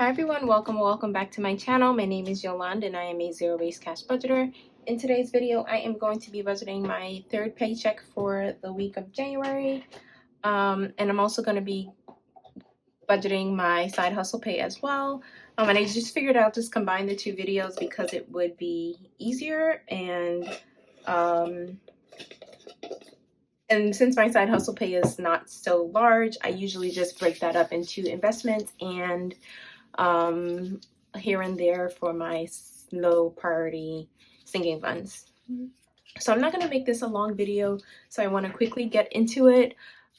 Hi everyone, welcome back to my channel. My name is Yolande and I am a zero-based cash budgeter. In today's video, I am going to be budgeting my third paycheck for the week of January. And I'm also going to be budgeting my side hustle pay as well. And I just figured I'll just combine the two videos because it would be easier and since my side hustle pay is not so large, I usually just break that up into investments and here and there for my low priority sinking funds. So I'm not going to make this a long video, so I want to quickly get into it.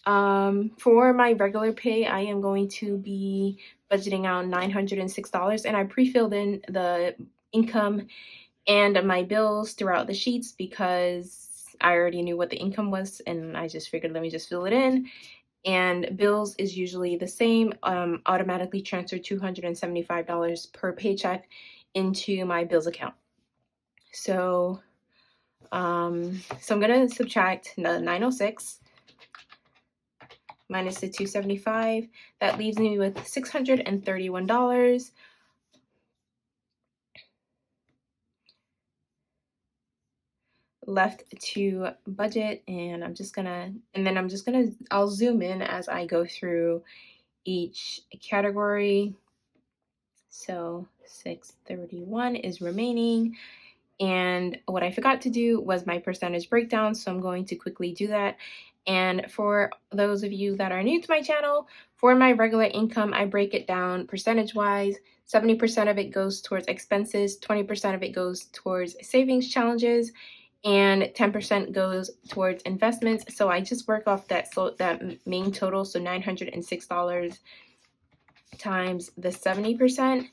For my regular pay, I am going to be budgeting out $906, and I pre-filled in the income and my bills throughout the sheets because I already knew what the income was, and I just figured let me just fill it in. And bills is usually the same. Automatically transfer $275 per paycheck into my bills account. So I'm gonna subtract the 906 minus the 275. That leaves me with $631 left to budget, and I'll zoom in as I go through each category. So 631 is remaining, and what I forgot to do was my percentage breakdown, so I'm going to quickly do that. And for those of you that are new to my channel, for my regular income, I break it down percentage wise. 70% of it goes towards expenses, 20% of it goes towards savings challenges, and 10% goes towards investments. So I just work off that main total, so $906 times the 70%,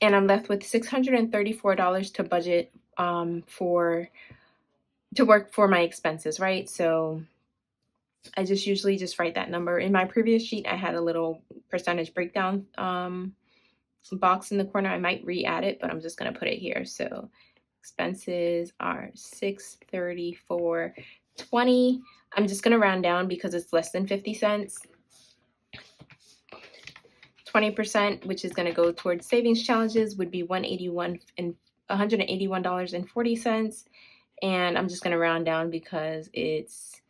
and I'm left with $634 to budget to work for my expenses, right? So I just usually just write that number. In my previous sheet, I had a little percentage breakdown box in the corner. I might re-add it, but I'm just gonna put it here. So expenses are $634.20. I'm just gonna round down because it's less than 50 cents. 20%, which is gonna go towards savings challenges, would be $181.40. And I'm just gonna round down because it's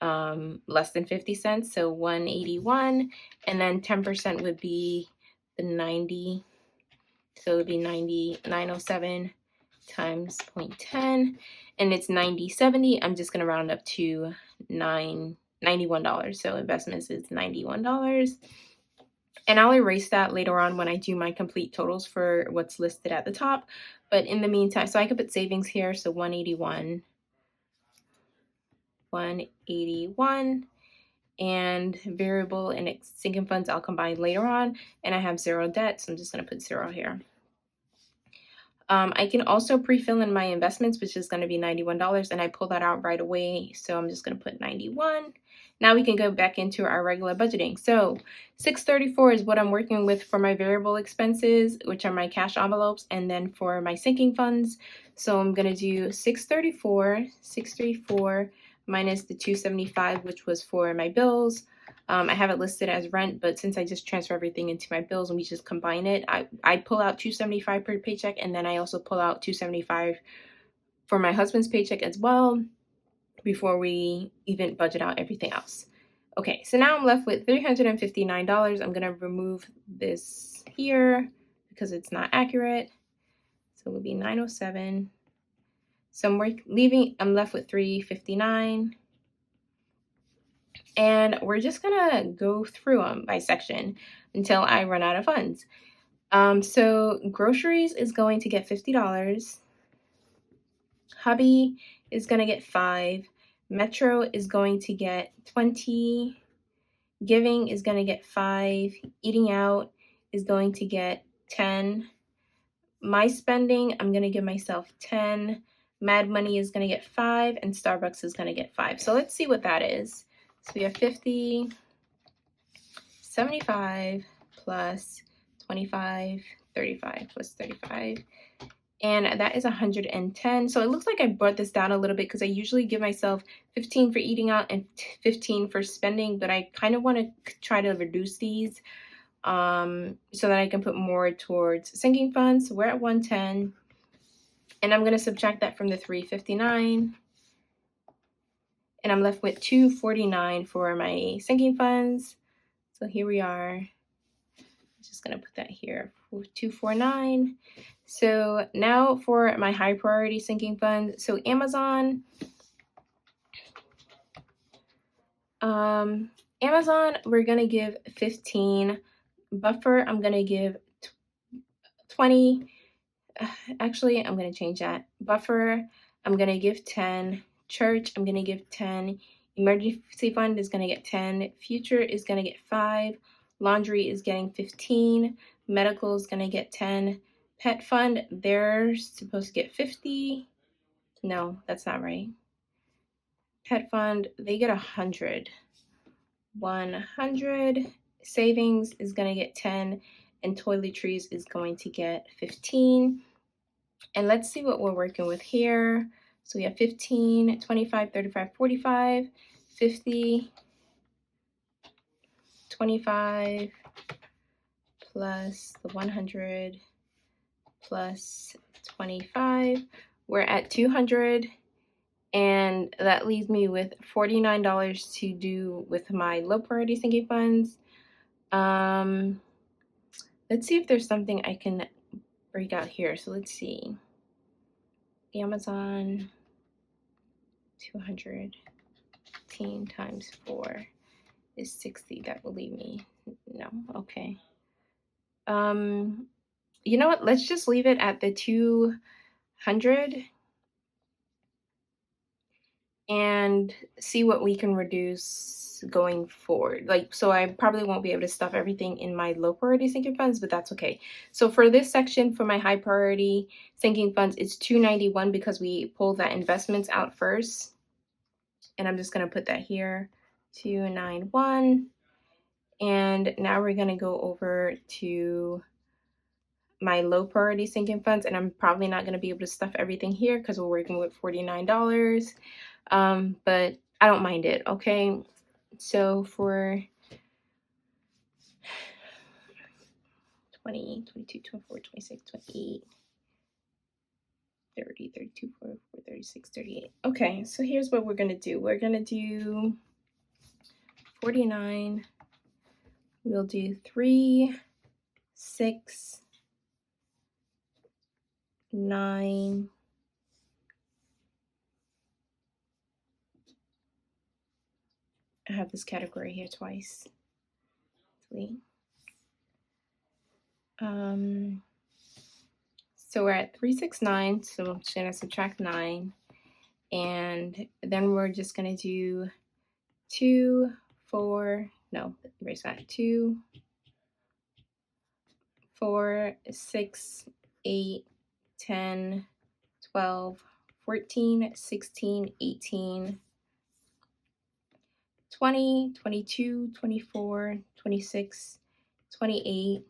less than 50 cents, so 181, and then 10% would be the 90, so it would be 907 times 0.10, and it's 9070. I'm just going to round up to $91, so investments is $91, and I'll erase that later on when I do my complete totals for what's listed at the top. But in the meantime, so I could put savings here, so 181, and variable and sinking funds I'll combine later on, and I have zero debt, so I'm just going to put zero here. I can also pre-fill in my investments, which is going to be $91, and I pull that out right away, so I'm just going to put 91. Now we can go back into our regular budgeting. So 634 is what I'm working with for my variable expenses, which are my cash envelopes, and then for my sinking funds. So I'm going to do 634 minus the 275, which was for my bills. I have it listed as rent, but since I just transfer everything into my bills and we just combine it, I pull out $275 per paycheck, and then I also pull out $275 for my husband's paycheck as well before we even budget out everything else. Okay, so now I'm left with $359. I'm gonna remove this here because it's not accurate. So it would be 907. So I'm left with $359. And we're just gonna go through them by section until I run out of funds. So groceries is going to get $50. Hubby is gonna get $5. Metro is going to get $20. Giving is gonna get $5. Eating out is going to get $10. My spending, I'm gonna give myself $10. Mad Money is gonna get $5, and Starbucks is gonna get $5. So let's see what that is. So we have 50, 75 plus 25, 35 plus 35, and that is 110. So it looks like I brought this down a little bit because I usually give myself 15 for eating out and 15 for spending, but I kind of want to try to reduce these so that I can put more towards sinking funds. So we're at 110, and I'm going to subtract that from the 359, and I'm left with 249 for my sinking funds. So here we are. I'm just going to put that here, 249. So now for my high priority sinking funds. So Amazon, Amazon, we're going to give 15. Buffer, I'm going to give 20. Actually, I'm going to change that. Buffer, I'm going to give 10. Church, I'm going to give 10. Emergency fund is going to get 10. Future is going to get 5. Laundry is getting 15. Medical is going to get 10. Pet fund, they're supposed to get 50. No, that's not right. Pet fund, they get 100. 100. Savings is going to get 10. And toiletries is going to get 15. And let's see what we're working with here. So we have 15, 25, 35, 45, 50, 25, plus the 100, plus 25. We're at 200, and that leaves me with $49 to do with my low priority sinking funds. Let's see if there's something I can break out here. So let's see. Amazon, 215 times 4 is 60. That will leave me. No, okay. You know what? Let's just leave it at the 200 and see what we can reduce going forward. Like, so I probably won't be able to stuff everything in my low priority sinking funds, but that's okay. So for this section, for my high priority sinking funds, it's 291 because we pulled that investments out first. And I'm just going to put that here, 291. And now we're going to go over to my low priority sinking funds, and I'm probably not going to be able to stuff everything here because we're working with $49. But I don't mind it. Okay. So for 20, 22, 24, 26, 28, 30, 32, 44, 36, 38. Okay. So here's what we're going to do. We're going to do 49. We'll do 3, 6, 9, I have this category here twice. 3. So we're at 369. So I'm just gonna subtract 9, and then we're just gonna do 2, 4. No, erase that. 2, 4, 6, 8, 10, 12, 14, 16, 18, 20, 22, 24, 26, 28,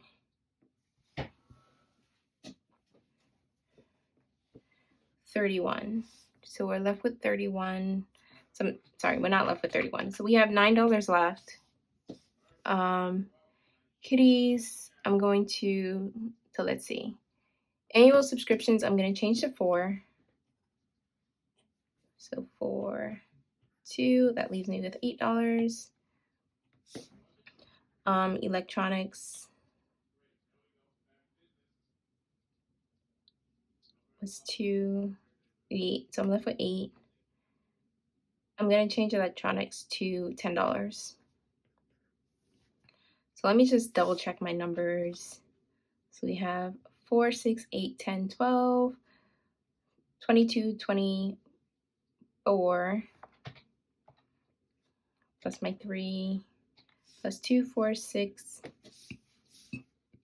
31. So we're left with 31. Sorry, we're not left with 31. So we have $9 left. Kitties, I'm going to let's see. Annual subscriptions, I'm going to change to 4. So 4, 2, that leaves me with $8. Electronics was 2, 8, so I'm left with 8. I'm going to change electronics to $10. So let me just double check my numbers. So we have 4, 6, 8, 10, 12, 22, 24, plus my 3, plus 2, 4, 6,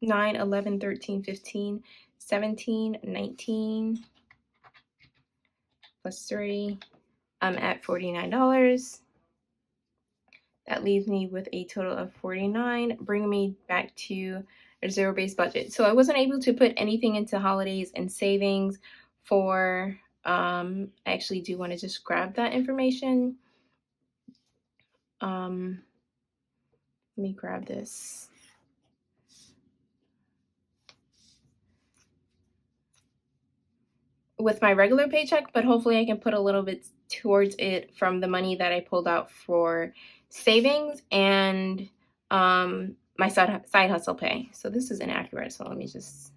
9, 11, 13, 15, 17, 19, plus 3. I'm at $49. That leaves me with a total of 49, bringing me back to a zero-based budget. So I wasn't able to put anything into holidays and savings for, I actually do want to just grab that information. Let me grab this. with my regular paycheck, but hopefully I can put a little bit towards it from the money that I pulled out for savings and my side hustle pay. So this is inaccurate, so let me just...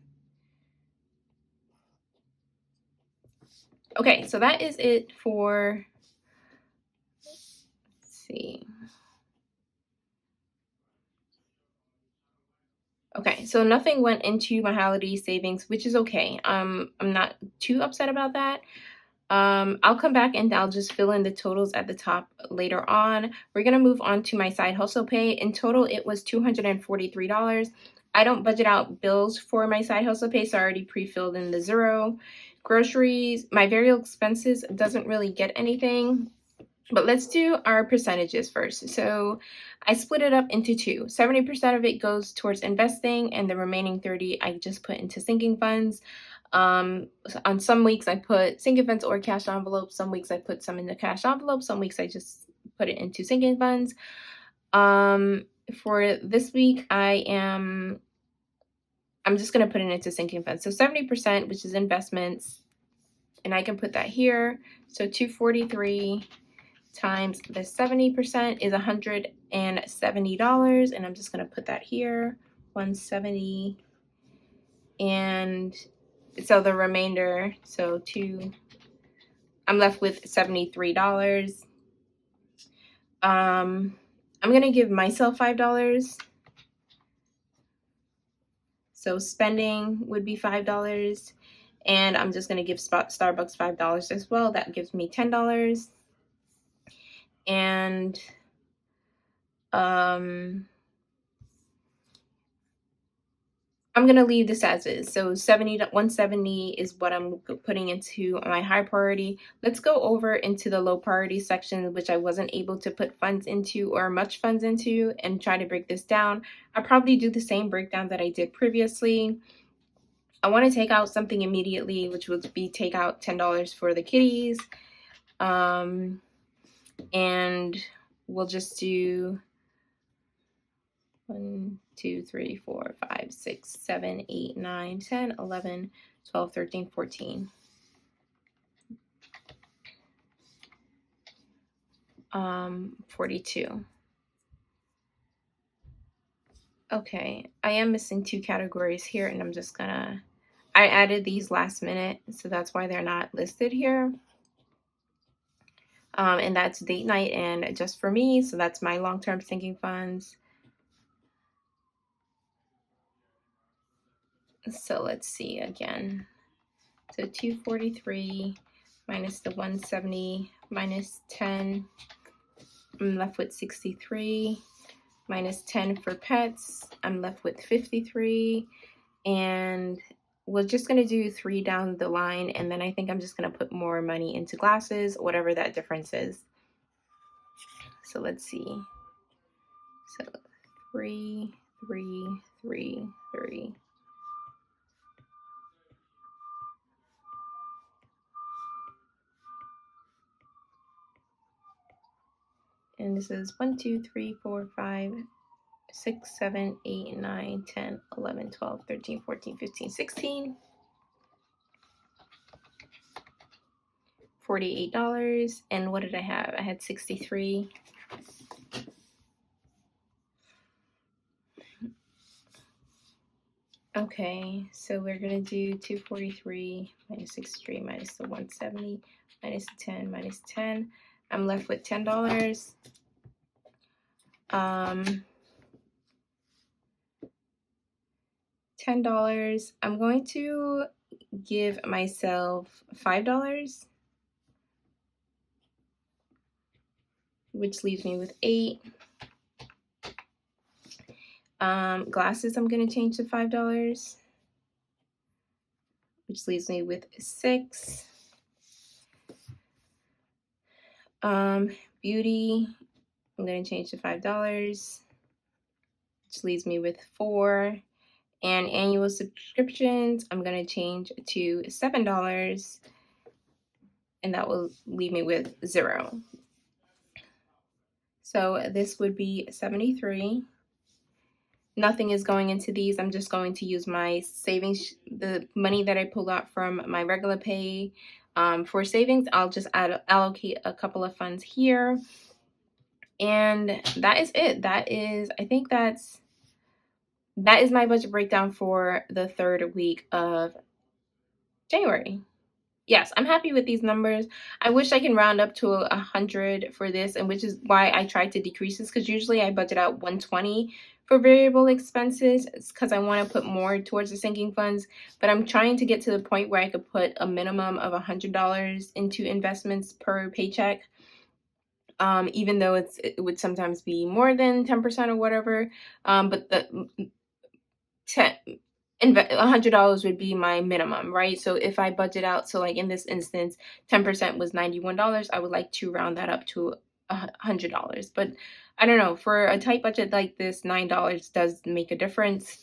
Okay, so that is it for, let's see. Okay, so nothing went into my holiday savings, which is okay. I'm not too upset about that. I'll come back and I'll just fill in the totals at the top later on. We're gonna move on to my side hustle pay. In total, it was $243. I don't budget out bills for my side hustle pay, so I already pre-filled in the zero. Groceries, my variable expenses doesn't really get anything. But let's do our percentages first. So I split it up into two. 70% of it goes towards investing, and the remaining 30 I just put into sinking funds. On some weeks I put sinking funds or cash envelopes. Some weeks I put some in the cash envelope. Some weeks I just put it into sinking funds. For this week, I'm just gonna put it into sinking funds. So 70%, which is investments, and I can put that here. So 243 times the 70% is $170, and I'm just gonna put that here, 170, and so the remainder, so I'm left with $73. I'm gonna give myself $5, so spending would be $5, and I'm just gonna give Starbucks $5 as well. That gives me $10. And I'm gonna leave this as is. So 170 is what I'm putting into my high priority. Let's go over into the low priority section, which I wasn't able to put funds into or much funds into, and try to break this down. I'll probably do the same breakdown that I did previously. I want to take out something immediately, which would be take out $10 for the kitties. And we'll just do 1, 2, 3, 4, 5, 6, 7, 8, 9, 10, 11, 12, 13, 14. 42. Okay, I am missing 2 categories here, and I'm just gonna, I added these last minute, so that's why they're not listed here. And that's date night and just for me, so that's my long-term sinking funds. So let's see again. So 243 minus the 170 minus 10, I'm left with 63. Minus 10 for pets, I'm left with 53. And we're just gonna do 3 down the line, and then I think I'm just gonna put more money into glasses, whatever that difference is. So let's see. So 3, 3, 3, 3. And this is 1, 2, 3, 4, 5, 6, 7, 8, 9, 10, 11, 12, 13, 14, 15, 16. $48. And what did I have? I had 63. Okay, so we're gonna do 243 minus 63 minus the 170 minus 10 minus 10. I'm left with $10. $10. I'm going to give myself $5, which leaves me with 8. Glasses I'm going to change to $5, which leaves me with 6. Beauty I'm going to change to $5, which leaves me with 4. And annual subscriptions I'm going to change to $7, and that will leave me with 0. So this would be 73. nothing is going into these. I'm just going to use my savings, the money that I pull out from my regular pay for savings. I'll just allocate a couple of funds here. And that is it. I think that is my budget breakdown for the 3rd week of January. Yes, I'm happy with these numbers. I wish I can round up to 100 for this, and which is why I tried to decrease this, because usually I budget out 120 for variable expenses. It's because I want to put more towards the sinking funds, but I'm trying to get to the point where I could put a minimum of $100 into investments per paycheck. Even though it would sometimes be more than 10% or whatever, but the $100 would be my minimum, right? So if I budget out, so like in this instance, 10% was $91. I would like to round that up to $100. But I don't know, for a tight budget like this, $9 does make a difference.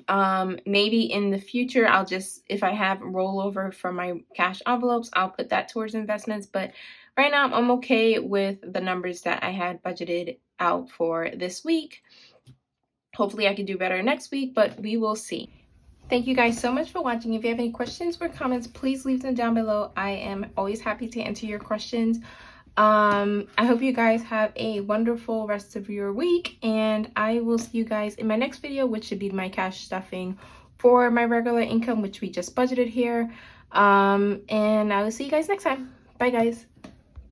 Maybe in the future, I'll just, if I have rollover from my cash envelopes, I'll put that towards investments. But right now, I'm okay with the numbers that I had budgeted out for this week. Hopefully I can do better next week, but we will see. Thank you guys so much for watching. If you have any questions or comments, please leave them down below. I am always happy to answer your questions. I hope you guys have a wonderful rest of your week, and I will see you guys in my next video, which should be my cash stuffing for my regular income, which we just budgeted here. And I will see you guys next time. Bye guys.